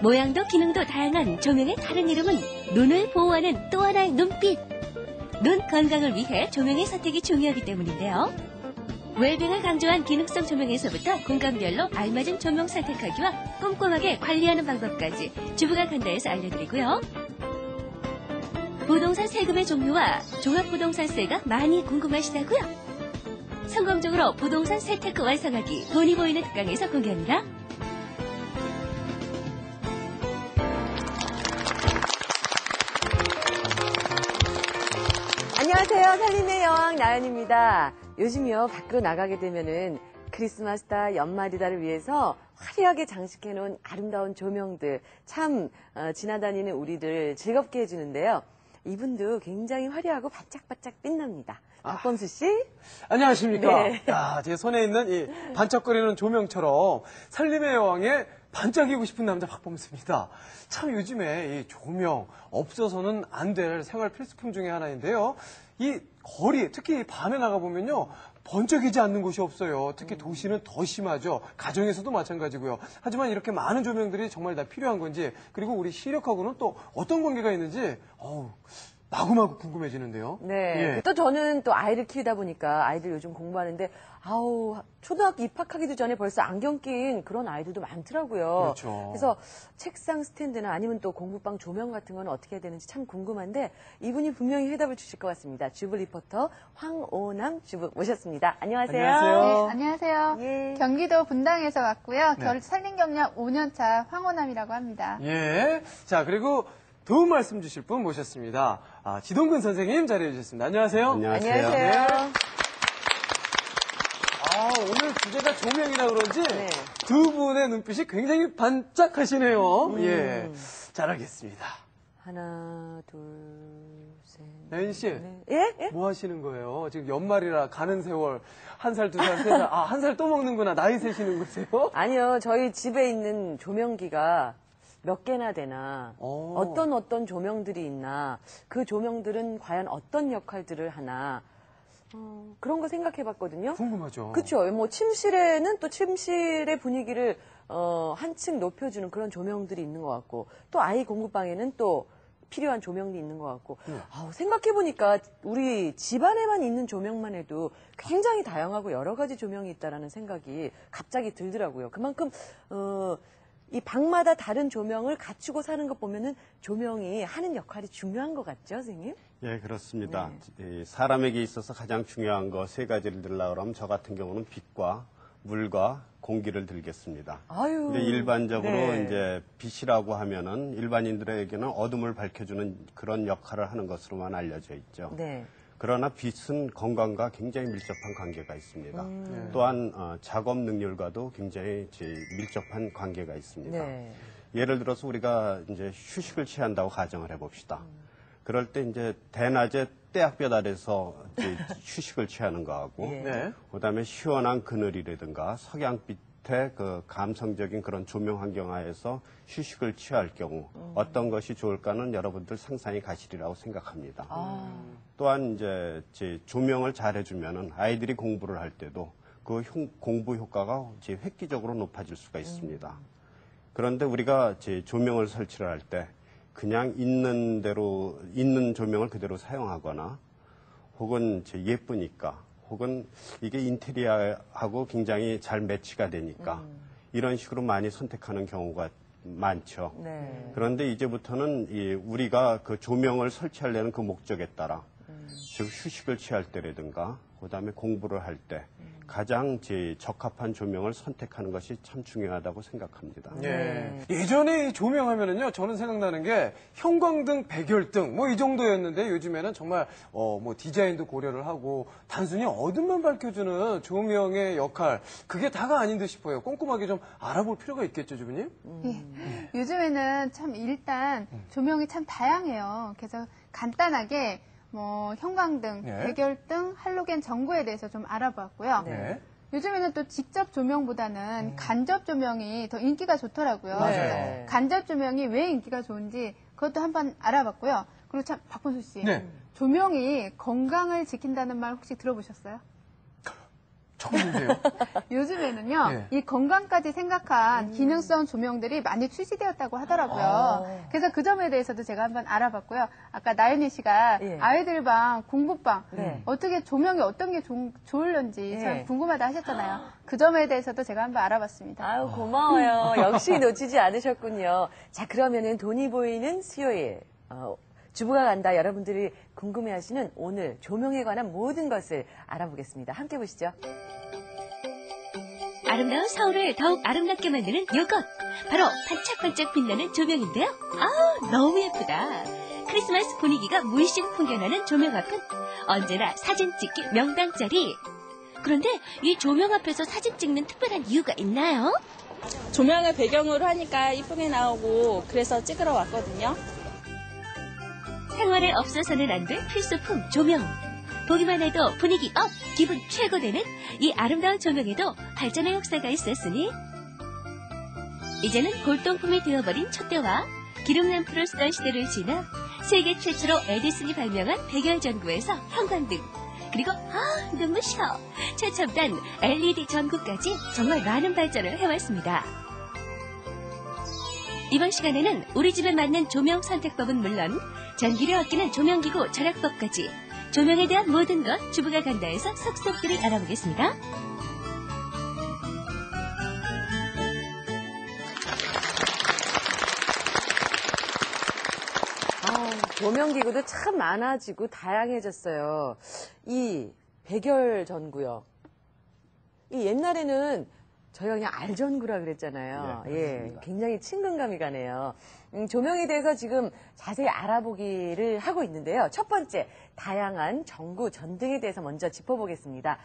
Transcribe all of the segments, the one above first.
모양도 기능도 다양한 조명의 다른 이름은 눈을 보호하는 또 하나의 눈빛. 눈 건강을 위해 조명의 선택이 중요하기 때문인데요. 웰빙을 강조한 기능성 조명에서부터 공간별로 알맞은 조명 선택하기와 꼼꼼하게 관리하는 방법까지 주부가 간다에서 알려드리고요. 부동산 세금의 종류와 종합부동산세가 많이 궁금하시다고요? 성공적으로 부동산 세테크 완성하기 돈이 보이는 특강에서 공개합니다. 안녕하세요. 살림의 여왕 나연입니다. 요즘요 밖으로 나가게 되면은 크리스마스다 연말이다를 위해서 화려하게 장식해놓은 아름다운 조명들 참 지나다니는 우리를 즐겁게 해주는데요. 이분도 굉장히 화려하고 반짝반짝 빛납니다. 박범수 씨. 안녕하십니까. 네. 야, 제 손에 있는 이 반짝거리는 조명처럼 살림의 여왕에 반짝이고 싶은 남자 박범수입니다. 참 요즘에 이 조명 없어서는 안 될 생활 필수품 중에 하나인데요. 이 거리, 특히 밤에 나가보면요. 번쩍이지 않는 곳이 없어요. 특히 도시는 더 심하죠. 가정에서도 마찬가지고요. 하지만 이렇게 많은 조명들이 정말 다 필요한 건지, 그리고 우리 시력하고는 또 어떤 관계가 있는지 마구마구 궁금해지는데요. 네. 예. 또 저는 또 아이를 키우다 보니까 아이들 요즘 공부하는데 초등학교 입학하기도 전에 벌써 안경 낀 그런 아이들도 많더라고요. 그렇죠. 그래서 책상 스탠드나 아니면 또 공부방 조명 같은 건 어떻게 해야 되는지 참 궁금한데 이분이 분명히 해답을 주실 것 같습니다. 주부 리포터 황오남 주부 모셨습니다. 안녕하세요. 안녕하세요. 네, 안녕하세요. 예. 경기도 분당에서 왔고요. 네. 살림 경력 5년차 황호남이라고 합니다. 예. 자, 그리고 도움 말씀 주실 분 모셨습니다. 지동근 선생님 자리해 주셨습니다. 안녕하세요. 안녕하세요. 오늘 주제가 조명이라 그런지 네. 두 분의 눈빛이 굉장히 반짝하시네요. 예. 잘하겠습니다. 하나, 둘, 셋. 나연 씨. 네. 예? 예? 뭐 하시는 거예요? 지금 연말이라 가는 세월. 한 살, 두 살, 세 살. 한 살 또 먹는구나. 나이 세시는 거세요? 아니요. 저희 집에 있는 조명기가 몇 개나 되나, 어떤 조명들이 있나, 그 조명들은 과연 어떤 역할들을 하나, 그런 거 생각해 봤거든요. 궁금하죠. 그렇죠. 뭐 침실에는 또 침실의 분위기를 한층 높여주는 그런 조명들이 있는 것 같고, 또 아이 공부방에는 또 필요한 조명이 있는 것 같고, 생각해 보니까 우리 집안에만 있는 조명만 해도 굉장히 다양하고 여러 가지 조명이 있다라는 생각이 갑자기 들더라고요. 그만큼 이 방마다 다른 조명을 갖추고 사는 것 보면은 조명이 하는 역할이 중요한 것 같죠, 선생님? 예, 그렇습니다. 이 사람에게 있어서 가장 중요한 거 세 가지를 들라 그러면 저 같은 경우는 빛과 물과 공기를 들겠습니다. 아유. 근데 일반적으로 네. 이제 빛이라고 하면은 일반인들에게는 어둠을 밝혀주는 그런 역할을 하는 것으로만 알려져 있죠. 네. 그러나 빛은 건강과 굉장히 밀접한 관계가 있습니다. 또한 작업 능률과도 굉장히 밀접한 관계가 있습니다. 네. 예를 들어서 우리가 이제 휴식을 취한다고 가정을 해봅시다. 그럴 때 이제 대낮에 떼약볕 아래서 이제 휴식을 취하는 거하고, 예. 네. 그다음에 시원한 그늘이라든가 석양빛의 그 감성적인 그런 조명 환경 하에서 휴식을 취할 경우 어떤 것이 좋을까는 여러분들 상상이 가시리라고 생각합니다. 또한 이제 조명을 잘 해주면은 아이들이 공부를 할 때도 그 공부 효과가 획기적으로 높아질 수가 있습니다. 그런데 우리가 조명을 설치를 할 때 그냥 있는 대로 있는 조명을 그대로 사용하거나 혹은 예쁘니까 혹은 이게 인테리어하고 굉장히 잘 매치가 되니까 이런 식으로 많이 선택하는 경우가 많죠. 네. 그런데 이제부터는 우리가 그 조명을 설치하려는 그 목적에 따라 즉 휴식을 취할 때라든가 그다음에 공부를 할 때 가장 적합한 조명을 선택하는 것이 참 중요하다고 생각합니다. 예. 예전에 이 조명하면은요, 저는 생각나는 게 형광등, 백열등, 뭐 이 정도였는데 요즘에는 정말, 뭐 디자인도 고려를 하고 단순히 어둠만 밝혀주는 조명의 역할, 그게 다가 아닌 듯 싶어요. 꼼꼼하게 좀 알아볼 필요가 있겠죠, 주부님? 예. 요즘에는 참 일단 조명이 참 다양해요. 그래서 간단하게 뭐 형광등, 네. 백열등, 할로겐 전구에 대해서 좀 알아보았고요. 네. 요즘에는 또 직접 조명보다는 간접 조명이 더 인기가 좋더라고요. 맞아요. 그래서 간접 조명이 왜 인기가 좋은지 그것도 한번 알아봤고요. 그리고 참 박본수 씨, 네. 조명이 건강을 지킨다는 말 혹시 들어보셨어요? 처음인데요. 요즘에는요, 네. 이 건강까지 생각한 기능성 조명들이 많이 출시되었다고 하더라고요. 그래서 그 점에 대해서도 제가 한번 알아봤고요. 아까 나연희 씨가 예. 아이들 방, 공부방, 네. 어떻게 조명이 어떤 게 좋을런지 참 예. 궁금하다 하셨잖아요. 그 점에 대해서도 제가 한번 알아봤습니다. 아유, 고마워요. 역시 놓치지 않으셨군요. 자, 그러면은 돈이 보이는 수요일. 주부가 간다 여러분들이 궁금해하시는 오늘 조명에 관한 모든 것을 알아보겠습니다. 함께 보시죠. 아름다운 서울을 더욱 아름답게 만드는 요것. 바로 반짝반짝 빛나는 조명인데요. 아우, 너무 예쁘다. 크리스마스 분위기가 물씬 풍겨나는 조명 앞은 언제나 사진 찍기 명당자리. 그런데 이 조명 앞에서 사진 찍는 특별한 이유가 있나요? 조명을 배경으로 하니까 이쁘게 나오고 그래서 찍으러 왔거든요. 생활에 없어서는 안 될 필수품 조명. 보기만 해도 분위기 업, 기분 최고 되는 이 아름다운 조명에도 발전의 역사가 있었으니 이제는 골동품이 되어버린 촛대와 기름램프를 쓰던 시대를 지나 세계 최초로 에디슨이 발명한 백열전구에서 형광등, 그리고 눈부셔 최첨단 LED 전구까지 정말 많은 발전을 해왔습니다. 이번 시간에는 우리 집에 맞는 조명 선택법은 물론 전기료 아끼는 조명기구 절약법까지 조명에 대한 모든 것 주부가 간다에서 속속들이 알아보겠습니다. 조명기구도 참 많아지고 다양해졌어요. 이 백열전구요. 이 옛날에는 저희가 그냥 알전구라 그랬잖아요. 네, 예, 그렇습니다. 굉장히 친근감이 가네요. 조명에 대해서 지금 자세히 알아보기를 하고 있는데요. 첫 번째, 다양한 전구, 전등에 대해서 먼저 짚어보겠습니다.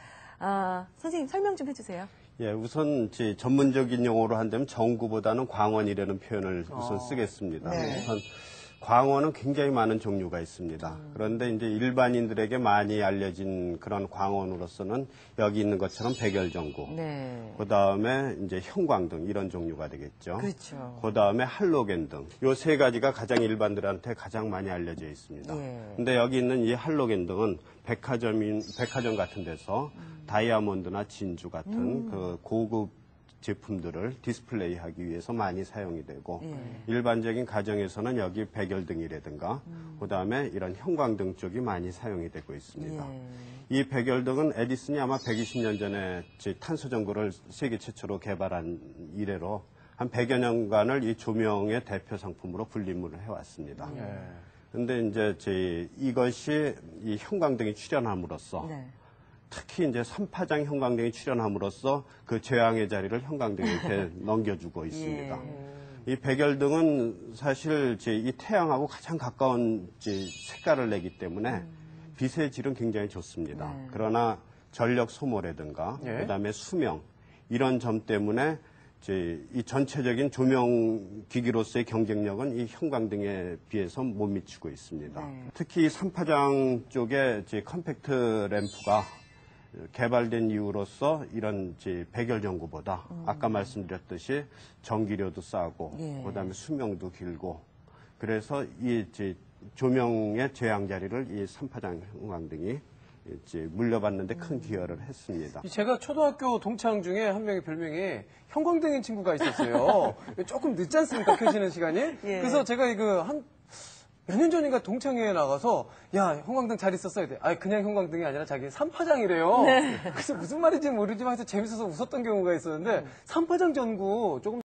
선생님 설명 좀 해주세요. 예, 우선 이제 전문적인 용어로 한다면 전구보다는 광원이라는 표현을 우선 쓰겠습니다. 네. 우선 광원은 굉장히 많은 종류가 있습니다. 그런데 이제 일반인들에게 많이 알려진 그런 광원으로서는 여기 있는 것처럼 백열전구, 네. 그 다음에 이제 형광등 이런 종류가 되겠죠. 그렇죠. 그 다음에 할로겐 등. 요 세 가지가 가장 일반들한테 가장 많이 알려져 있습니다. 예. 근데 여기 있는 이 할로겐 등은 백화점 같은 데서 다이아몬드나 진주 같은 그 고급 제품들을 디스플레이하기 위해서 많이 사용이 되고 예. 일반적인 가정에서는 여기 백열등이라든가 그다음에 이런 형광등 쪽이 많이 사용이 되고 있습니다. 예. 이 백열등은 에디슨이 아마 120년 전에 탄소전구를 세계 최초로 개발한 이래로 한 100여 년간을 이 조명의 대표 상품으로 분리를 해왔습니다. 그런데 이제 이것이 이 형광등이 출현함으로써 네. 특히 이제 삼파장 형광등이 출현함으로써 그 재앙의 자리를 형광등한테 넘겨주고 있습니다. 이 백열등은 사실 이 태양하고 가장 가까운 색깔을 내기 때문에 빛의 질은 굉장히 좋습니다. 그러나 전력 소모라든가 그다음에 수명 이런 점 때문에 이 전체적인 조명 기기로서의 경쟁력은 이 형광등에 비해서 못 미치고 있습니다. 특히 이 삼파장 쪽에 컴팩트 램프가 개발된 이유로서 이런 백열전구보다 아까 말씀드렸듯이 전기료도 싸고 그다음에 수명도 길고 그래서 이 조명의 제왕 자리를 이 삼파장 형광등이 물려받는데 큰 기여를 했습니다. 제가 초등학교 동창 중에 한 명의 별명이 형광등인 친구가 있었어요. 조금 늦지 않습니까? 켜지는 시간이? 그래서 제가 몇 년 전인가 동창회에 나가서 야 형광등 잘 있었어야 돼. 그냥 형광등이 아니라 자기 삼파장이래요. 그래서 무슨 말인지 모르지만 해서 재밌어서 웃었던 경우가 있었는데 삼파장 전구 조금